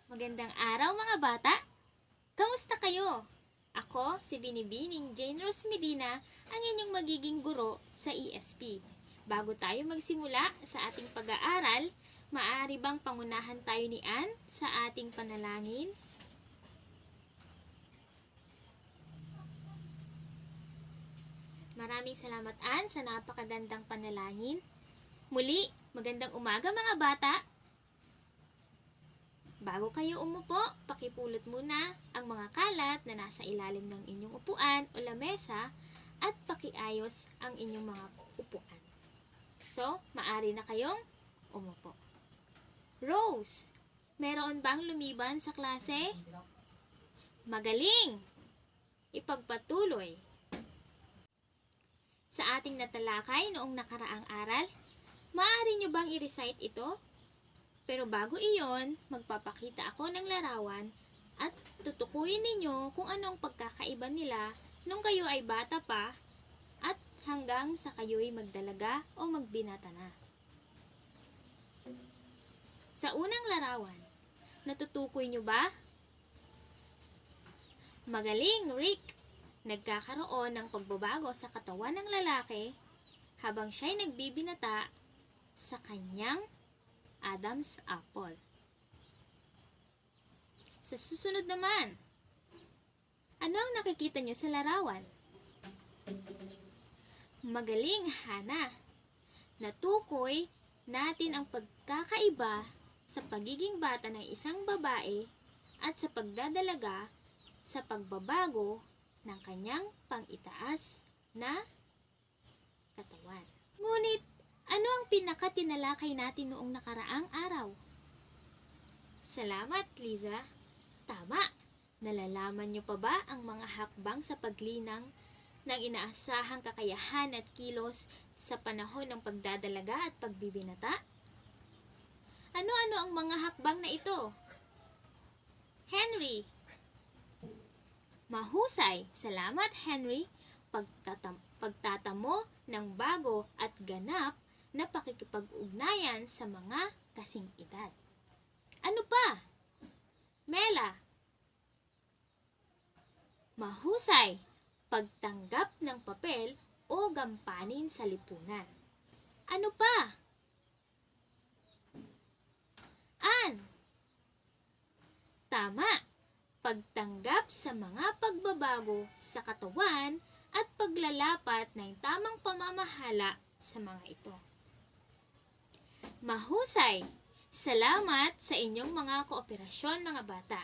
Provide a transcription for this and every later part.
Magandang araw mga bata! Kamusta kayo? Ako, si Binibining Jane Rose Medina, ang inyong magiging guro sa ESP. Bago tayo magsimula sa ating pag-aaral, maaari bang pangunahan tayo ni Ann sa ating panalangin? Maraming salamat Ann sa napakagandang panalangin. Muli, magandang umaga mga bata! Bago kayo umupo, pakipulot muna ang mga kalat na nasa ilalim ng inyong upuan o lamesa at pakiayos ang inyong mga upuan. So, maaari na kayong umupo. Rose, meron bang lumiban sa klase? Magaling! Ipagpatuloy. Sa ating natalakay noong nakaraang aral, maaari nyo bang i-recite ito? Pero bago iyon, magpapakita ako ng larawan at tutukuyin ninyo kung ano ang pagkakaiba nila nung kayo ay bata pa at hanggang sa kayo'y magdalaga o magbinata na. Sa unang larawan, natutukoy nyo ba? Magaling, Rick! Nagkakaroon ng pagbabago sa katawan ng lalaki habang siya'y nagbibinata sa kanyang Adam's apple. Sa susunod naman, ano ang nakikita nyo sa larawan? Magaling, Hana! Natukoy natin ang pagkakaiba sa pagiging bata ng isang babae at sa pagdadalaga sa pagbabago ng kanyang pang-itaas na katawan. Ngunit, ano ang pinakatinalakay natin noong nakaraang araw? Salamat, Liza. Tama. Nalalaman niyo pa ba ang mga hakbang sa paglinang ng inaasahang kakayahan at kilos sa panahon ng pagdadalaga at pagbibinata? Ano-ano ang mga hakbang na ito? Henry. Mahusay. Salamat, Henry. Pagtatamo ng bago at ganap na pakikipag-ugnayan sa mga kasing edad. Ano pa? Mela. Mahusay. Pagtanggap ng papel o gampanin sa lipunan. Ano pa? Ann. Tama. Pagtanggap sa mga pagbabago sa katawan at paglalapat ng tamang pamamahala sa mga ito. Mahusay! Salamat sa inyong mga kooperasyon mga bata.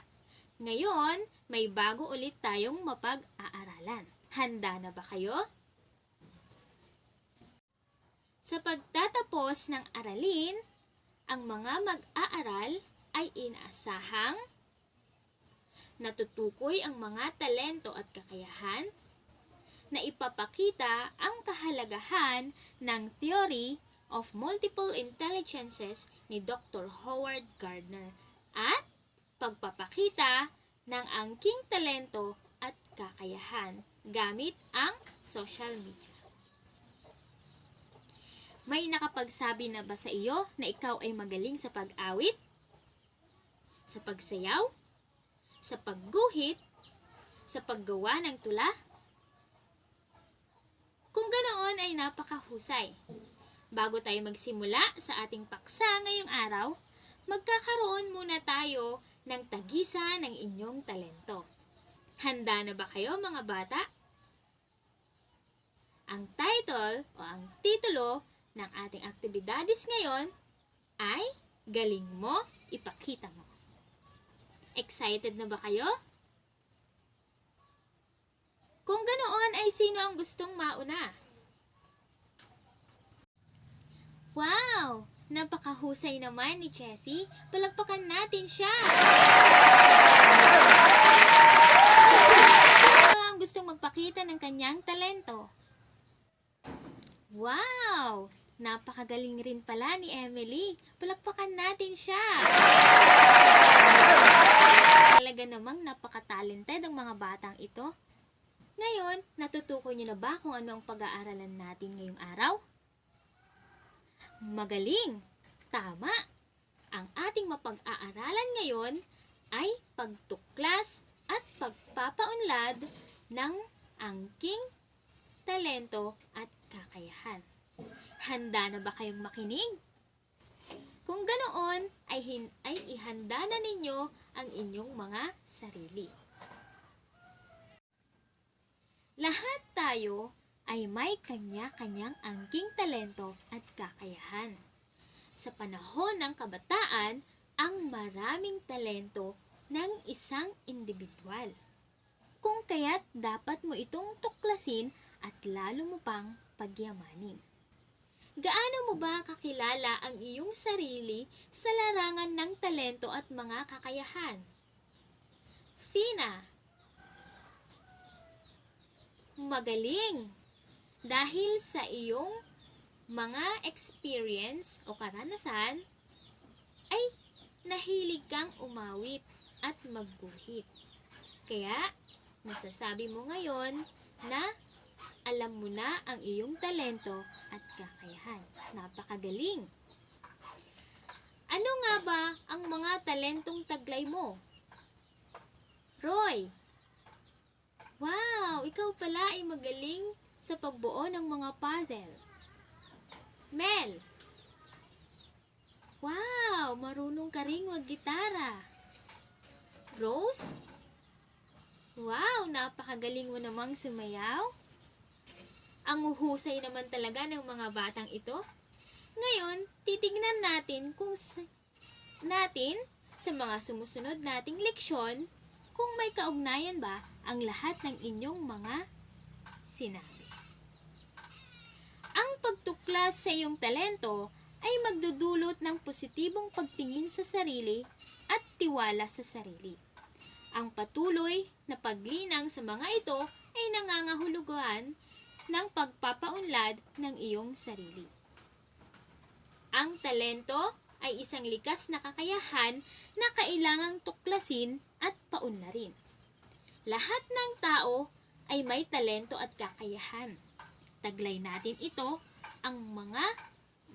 Ngayon, may bago ulit tayong mapag-aaralan. Handa na ba kayo? Sa pagtatapos ng aralin, ang mga mag-aaral ay inaasahang natutukoy ang mga talento at kakayahan, na ipapakita ang kahalagahan ng theory of multiple intelligences ni Dr. Howard Gardner at pagpapakita ng angking talento at kakayahan gamit ang social media. May nakapagsabi na ba sa iyo na ikaw ay magaling sa pag-awit, sa pagsayaw, sa pagguhit, sa paggawa ng tula? Kung ganoon ay napakahusay. Bago tayo magsimula sa ating paksa ngayong araw, magkakaroon muna tayo ng tagisan ng inyong talento. Handa na ba kayo mga bata? Ang title o ang titulo ng ating aktibidades ngayon ay Galing Mo, Ipakita Mo. Excited na ba kayo? Kung ganoon ay sino ang gustong mauna? Wow! Napakahusay naman ni Jessie. Palakpakan natin siya! Sino ang gustong magpakita ng kanyang talento? Wow! Napakagaling rin pala ni Emily. Palakpakan natin siya! Talaga namang napaka-talented ang mga batang ito. Ngayon, natutukoy niyo na ba kung ano ang pag-aaralan natin ngayong araw? Magaling! Tama! Ang ating mapag-aaralan ngayon ay pagtuklas at pagpapaunlad ng angking talento at kakayahan. Handa na ba kayong makinig? Kung ganoon, ay ihanda na ninyo ang inyong mga sarili. Lahat tayo ay may kanya-kanyang angking talento at kakayahan. Sa panahon ng kabataan, ang maraming talento ng isang individual. Kung kaya't dapat mo itong tuklasin at lalo mo pang pagyamanin. Gaano mo ba kakilala ang iyong sarili sa larangan ng talento at mga kakayahan? Fina, magaling! Dahil sa iyong mga experience o karanasan, ay nahilig kang umawit at magguhit. Kaya, masasabi mo ngayon na alam mo na ang iyong talento at kakayahan. Napakagaling! Ano nga ba ang mga talentong taglay mo? Roy, wow! Ikaw pala ay magaling sa pagbuo ng mga puzzle. Mel, wow! Marunong ka ring mag-gitara. Rose, wow! Napakagaling mo namang sumayaw. Ang husay naman talaga ng mga batang ito. Ngayon, titignan natin sa mga sumusunod nating leksyon kung may kaugnayan ba ang lahat ng inyong mga sinabi. Ang pagtuklas sa iyong talento ay magdudulot ng positibong pagtingin sa sarili at tiwala sa sarili. Ang patuloy na paglinang sa mga ito ay nangangahulugan ng pagpapaunlad ng iyong sarili. Ang talento ay isang likas na kakayahan na kailangang tuklasin at paunlarin. Lahat ng tao ay may talento at kakayahan. Taglay natin ito ang mga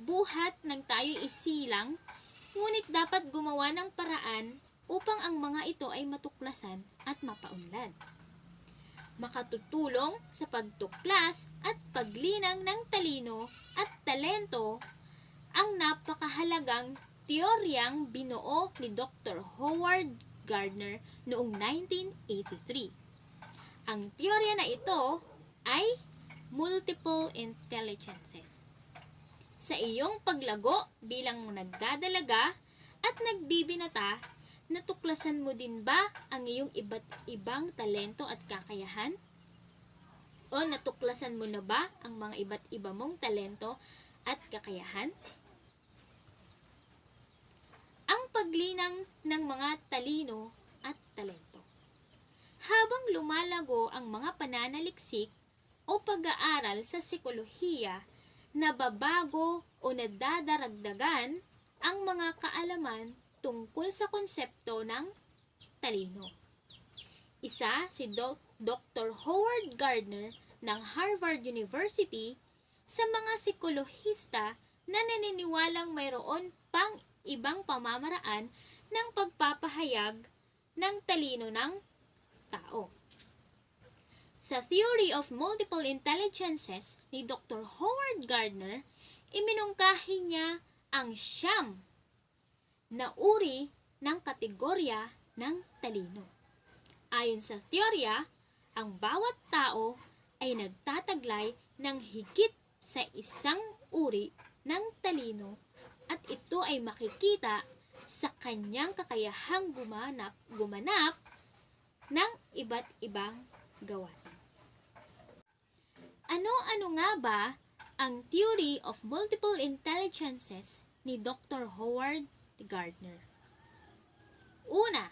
buhat ng tayo'y isilang, ngunit dapat gumawa ng paraan upang ang mga ito ay matuklasan at mapaunlad. Makatutulong sa pagtuklas at paglinang ng talino at talento ang napakahalagang teoryang binuo ni Dr. Howard Gardner noong 1983. Ang teorya na ito ay multiple intelligences. Sa iyong paglago bilang nagdadalaga at nagbibinata, natuklasan mo din ba ang iyong iba't ibang talento at kakayahan? O natuklasan mo na ba ang mga iba't iba mong talento at kakayahan? Ang paglinang ng mga talino at talento. Habang lumalago ang mga pananaliksik o pag-aaral sa psikolohiya, nababago o nadadaragdagan ang mga kaalaman tungkol sa konsepto ng talino. Isa si Dr. Howard Gardner ng Harvard University sa mga psikolohista na naniniwalang mayroon pang ibang pamamaraan ng pagpapahayag ng talino ng tao. Sa Theory of Multiple Intelligences ni Dr. Howard Gardner, iminungkahi niya ang 9 na uri ng kategorya ng talino. Ayon sa teorya, ang bawat tao ay nagtataglay ng higit sa isang uri ng talino at ito ay makikita sa kanyang kakayahang gumanap ng iba't ibang gawain. Ano-ano nga ba ang Theory of Multiple Intelligences ni Dr. Howard Gardner? Una,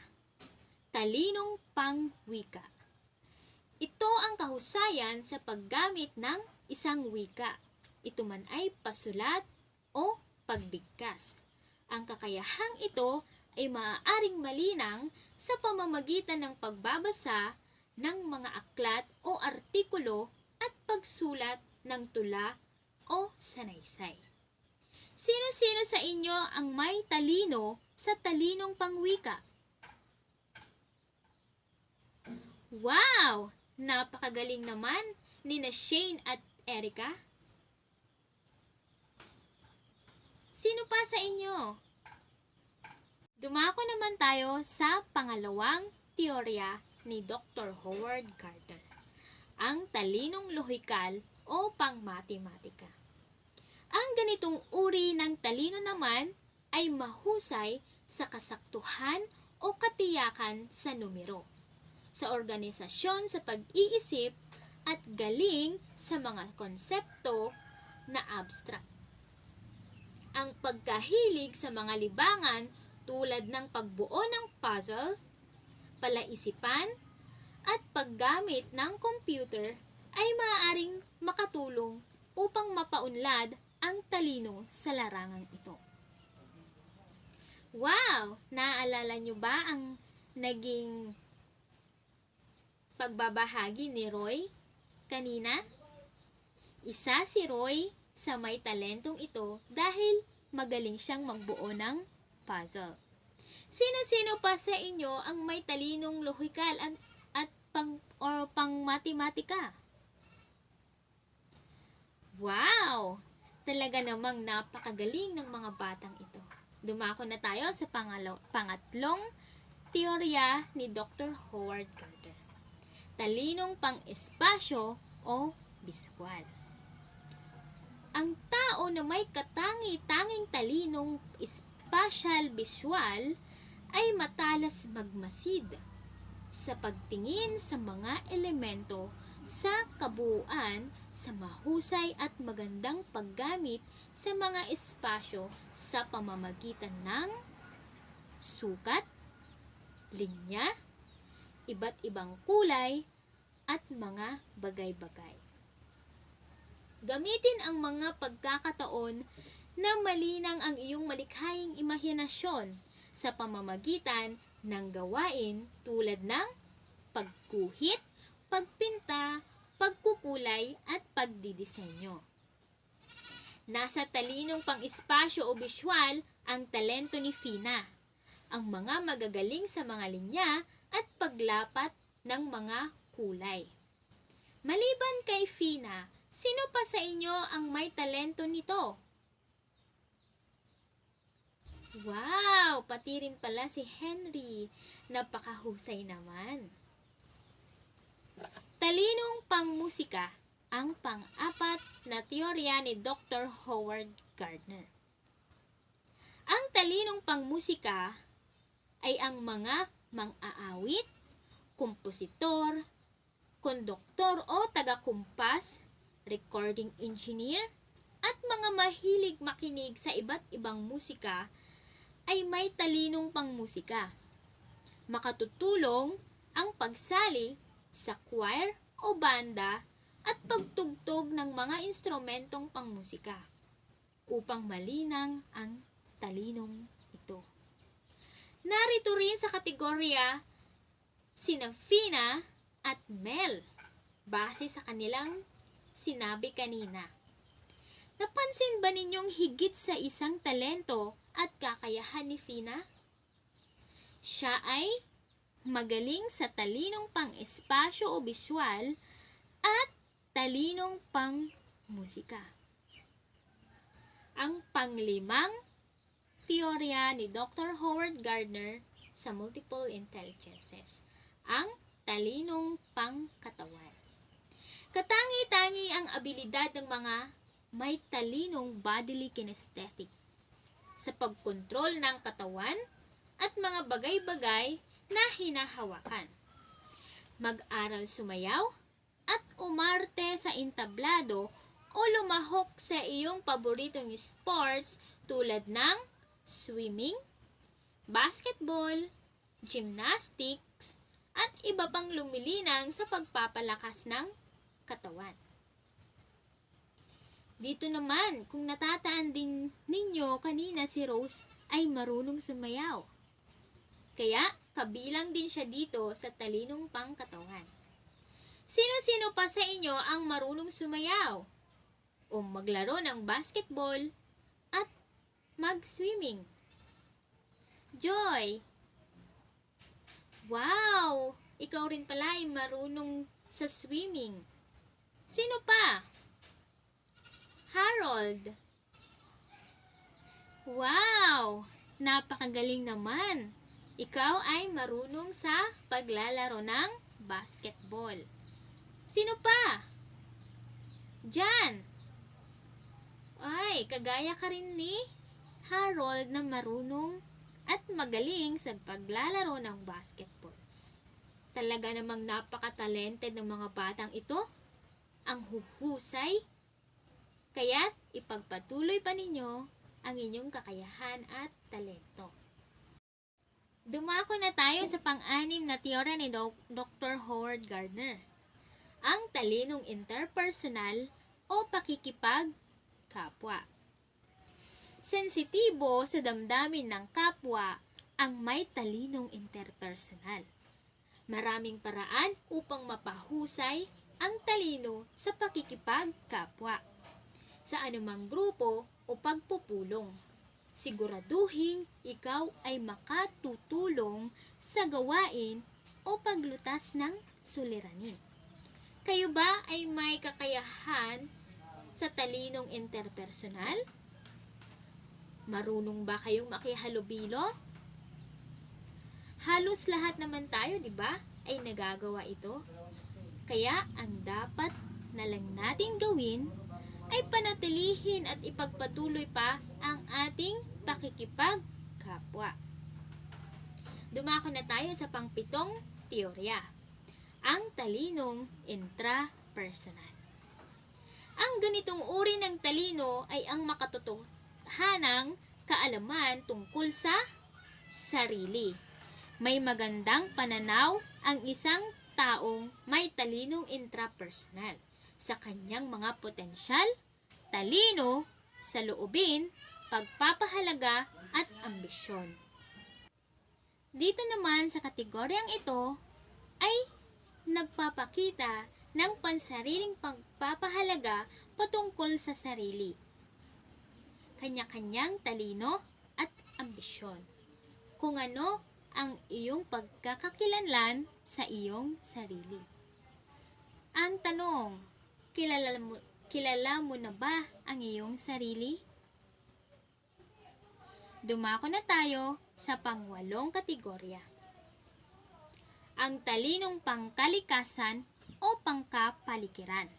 talinong pangwika. Ito ang kahusayan sa paggamit ng isang wika. Ito man ay pasulat o pagbigkas. Ang kakayahang ito ay maaaring malinang sa pamamagitan ng pagbabasa ng mga aklat o artikulo at pagsulat ng tula o sanaysay. Sino-sino sa inyo ang may talino sa talinong pangwika? Wow! Napakagaling naman ni na Shane at Erica. Sino pa sa inyo? Dumako naman tayo sa pangalawang teorya ni Dr. Howard Gardner, ang talinong lohikal o pangmatematika. Ang ganitong uri ng talino naman ay mahusay sa kasaktuhan o katiyakan sa numero, sa organisasyon sa pag-iisip at galing sa mga konsepto na abstract. Ang pagkahilig sa mga libangan tulad ng pagbuo ng puzzle, palaisipan, at paggamit ng computer ay maaaring makatulong upang mapaunlad ang talino sa larangang ito. Wow! Naaalala nyo ba ang naging pagbabahagi ni Roy kanina? Isa si Roy sa may talentong ito dahil magaling siyang magbuo ng puzzle. Sino-sino pa sa inyo ang may talinong lohikal at pang-matematika? Wow! Talaga namang napakagaling ng mga batang ito. Dumako na tayo sa pangatlong teorya ni Dr. Howard Gardner. Talinong pang-espasyo o biswal. Ang tao na may katangi-tanging talinong spatial-visual ay matalas magmasid sa pagtingin sa mga elemento sa kabuuan sa mahusay at magandang paggamit sa mga espasyo sa pamamagitan ng sukat, linya, iba't ibang kulay, at mga bagay-bagay. Gamitin ang mga pagkakataon na malinang ang iyong malikhaing imahinasyon sa pamamagitan ng gawain tulad ng pagguhit, pagpinta, pagkukulay, at pagdidisenyo. Nasa talinong pang-espasyo o visual ang talento ni Fina, ang mga magagaling sa mga linya at paglapat ng mga kulay. Maliban kay Fina, sino pa sa inyo ang may talento nito? Wow! Pati rin pala si Henry. Napakahusay naman. Talinong pangmusika, ang pang-apat na teorya ni Dr. Howard Gardner. Ang talinong pangmusika ay ang mga mang-aawit, kompositor, konduktor o taga-kumpas, recording engineer, at mga mahilig makinig sa iba't ibang musika ay may talinong pangmusika. Makatutulong ang pagsali sa choir o banda at pagtugtog ng mga instrumentong pangmusika upang malinang ang talinong ito. Narito rin sa kategorya sina Fina at Mel base sa kanilang sinabi kanina. Napansin ba ninyong higit sa isang talento at kakayahan ni Fina? Siya ay magaling sa talinong pang-espasyo o visual at talinong pang-musika. Ang panglimang teorya ni Dr. Howard Gardner sa multiple intelligences, ang talinong pangkatawan. Katangi-tangi ang abilidad ng mga may talinong bodily kinesthetic sa pagkontrol ng katawan at mga bagay-bagay na hinahawakan. Mag-aral sumayaw at umarte sa entablado o lumahok sa iyong paboritong sports tulad ng swimming, basketball, gymnastics, at iba pang lumilinang sa pagpapalakas ng katawan. Dito naman, kung natataan din ninyo kanina si Rose ay marunong sumayaw. Kaya, kabilang din siya dito sa talinong pangkatawan. Sino-sino pa sa inyo ang marunong sumayaw? O maglaro ng basketball at mag-swimming? Joy! Wow! ikaw rin pala ay marunong sa swimming. Sino pa? Harold. Wow! Napakagaling naman. Ikaw ay marunong sa paglalaro ng basketball. Sino pa? Jan. Ay, kagaya ka rin ni Harold na marunong at magaling sa paglalaro ng basketball. Talaga namang napaka-talented ng mga batang ito. Ang huhusay. Kaya't ipagpatuloy pa ninyo ang inyong kakayahan at talento. Dumako na tayo sa pang-anim na teorya ni Dr. Howard Gardner. Ang talinong interpersonal o pakikipagkapwa. Sensitibo sa damdamin ng kapwa ang may talinong interpersonal. Maraming paraan upang mapahusay ang talino sa pakikipagkapwa sa anumang grupo o pagpupulong. Siguraduhin ikaw ay makatutulong sa gawain o paglutas ng suliranin. Kayo ba ay may kakayahan sa talinong interpersonal? Marunong ba kayong makihalubilo? Halos lahat naman tayo, di ba, ay nagagawa ito. Kaya ang dapat na lang natin gawin ay panatilihin at ipagpatuloy pa ang ating pakikipagkapwa. Dumako na tayo sa pang-pitong teorya, ang talinong intrapersonal. Ang ganitong uri ng talino ay ang makatotohanang kaalaman tungkol sa sarili. May magandang pananaw ang isang taong may talinong intrapersonal sa kanyang mga potensyal, talino, saloobin, pagpapahalaga at ambisyon. Dito naman sa kategoryang ito ay nagpapakita ng pansariling pagpapahalaga patungkol sa sarili, kanya-kanyang talino at ambisyon. Kung ano ang iyong pagkakakilanlan sa iyong sarili. Ang tanong, kilala mo na ba ang iyong sarili? Dumako na tayo sa pang-8 kategorya. Ang talinong pangkalikasan o pangkapaligiran.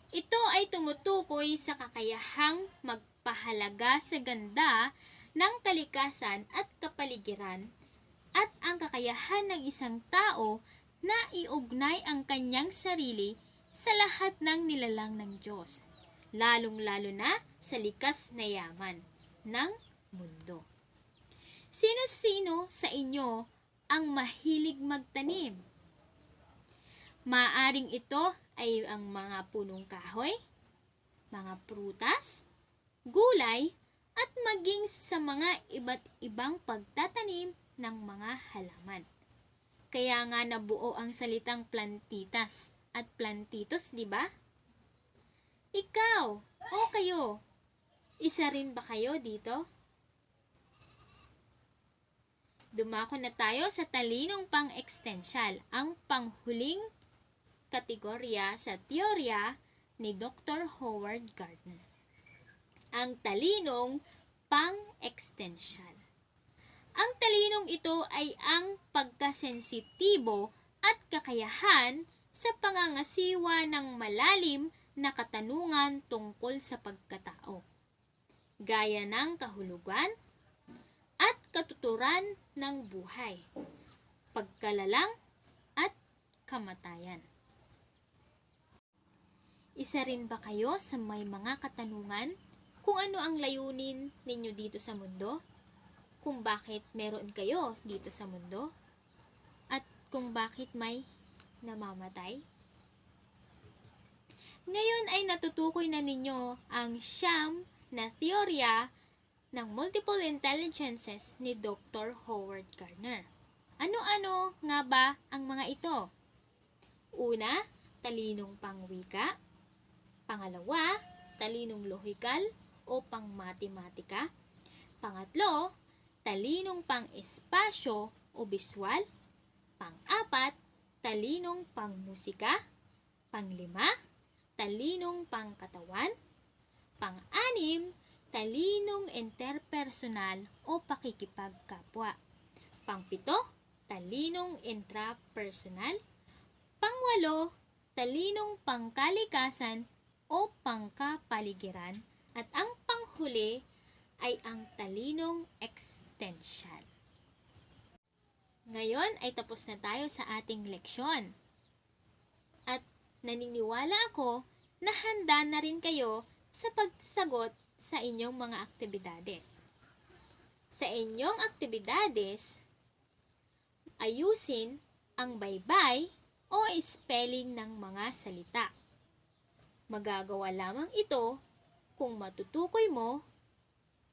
Ito ay tumutukoy sa kakayahang magpahalaga sa ganda ng kalikasan at kapaligiran at ang kakayahan ng isang tao na iugnay ang kanyang sarili sa lahat ng nilalang ng Diyos, lalong-lalo na sa likas na yaman ng mundo. Sino-sino sa inyo ang mahilig magtanim? Maaring ito ay ang mga punong kahoy, mga prutas, gulay, at maging sa mga iba't ibang pagtatanim ng mga halaman. Kaya nga nabuo ang salitang plantitas at plantitos, di ba? Ikaw o kayo, isa rin ba kayo dito? Dumako na tayo sa talinong pang-ekstensyal, ang panghuling kategorya sa teorya ni Dr. Howard Gardner. Ang talinong pang-ekstensyal. Ang talinong ito ay ang pagkasensitibo at kakayahan sa pangangasiwa ng malalim na katanungan tungkol sa pagkatao, gaya ng kahulugan at katuturan ng buhay, pagkalalang at kamatayan. Isa rin ba kayo sa may mga katanungan kung ano ang layunin ninyo dito sa mundo? Kung bakit meron kayo dito sa mundo? At kung bakit may namamatay? Ngayon ay natutukoy na ninyo ang 9 na teorya ng multiple intelligences ni Dr. Howard Gardner. Ano-ano nga ba ang mga ito? Una, talinong pangwika. Pangalawa, talinong lohikal o pangmatematika. Pangatlo, talinong pang-espasyo o biswal. Pang-apat, talinong pangmusika. Panglima, talinong pangkatawan. Pang-anim, talinong interpersonal o pakikipagkapwa. Pang-pito, talinong intrapersonal. Pang-walo, talinong pangkalikasan o pangkapaligiran. At ang panghuli ay ang talinong existential. Ngayon ay tapos na tayo sa ating leksyon. At naniniwala ako na handa na rin kayo sa pagsagot sa inyong mga aktibidades. Sa inyong aktibidades, ayusin ang baybay o spelling ng mga salita. Magagawa lamang ito kung matutukoy mo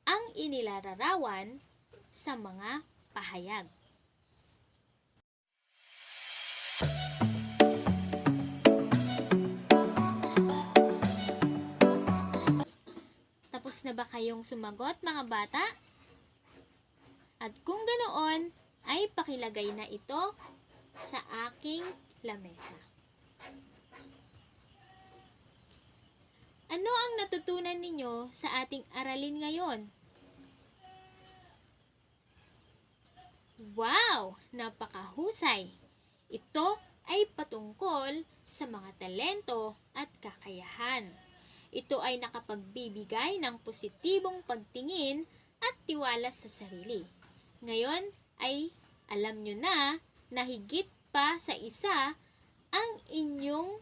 ang inilalarawan sa mga pahayag. Tapos na ba kayong sumagot, mga bata? At kung ganoon, ay pakilagay na ito sa aking lamesa. Ano ang natutunan ninyo sa ating aralin ngayon? Wow! Napakahusay! Ito ay patungkol sa mga talento at kakayahan. Ito ay nakapagbibigay ng positibong pagtingin at tiwala sa sarili. Ngayon ay alam nyo na higit pa sa isa ang inyong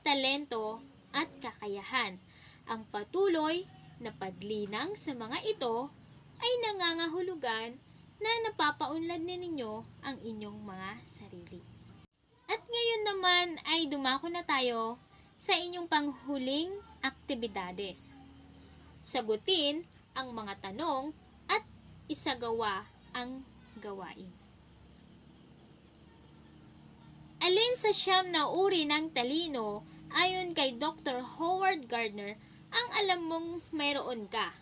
talento at kakayahan. Ang patuloy na paglinang sa mga ito ay nangangahulugan na napapaunlad ninyo ang inyong mga sarili. At ngayon naman ay dumako na tayo sa inyong panghuling aktibidades. Sagutin ang mga tanong at isagawa ang gawain. Alin sa 9 na uri ng talino ayon kay Dr. Howard Gardner ang alam mong mayroon ka?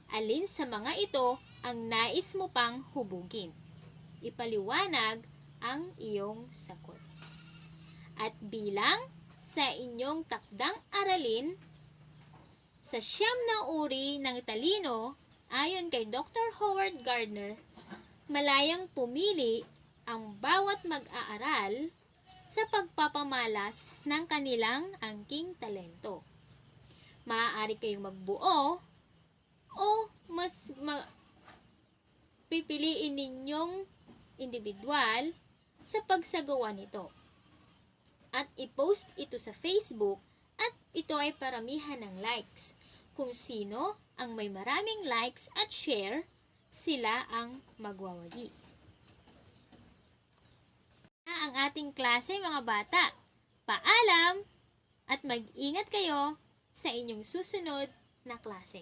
Alin sa mga ito ang nais mo pang hubugin? Ipaliwanag ang iyong sagot. At bilang sa inyong takdang aralin, sa 9 na uri ng talino ayon kay Dr. Howard Gardner, malayang pumili ang bawat mag-aaral sa pagpapamalas ng kanilang angking talento. Maaari kayong magbuo o mas pipiliin ninyong individual sa pagsagawa nito. At i-post ito sa Facebook at ito ay paramihan ng likes. Kung sino ang may maraming likes at share, sila ang magwawagi. Ang ating klase, mga bata. Paalam at mag-ingat kayo sa inyong susunod na klase.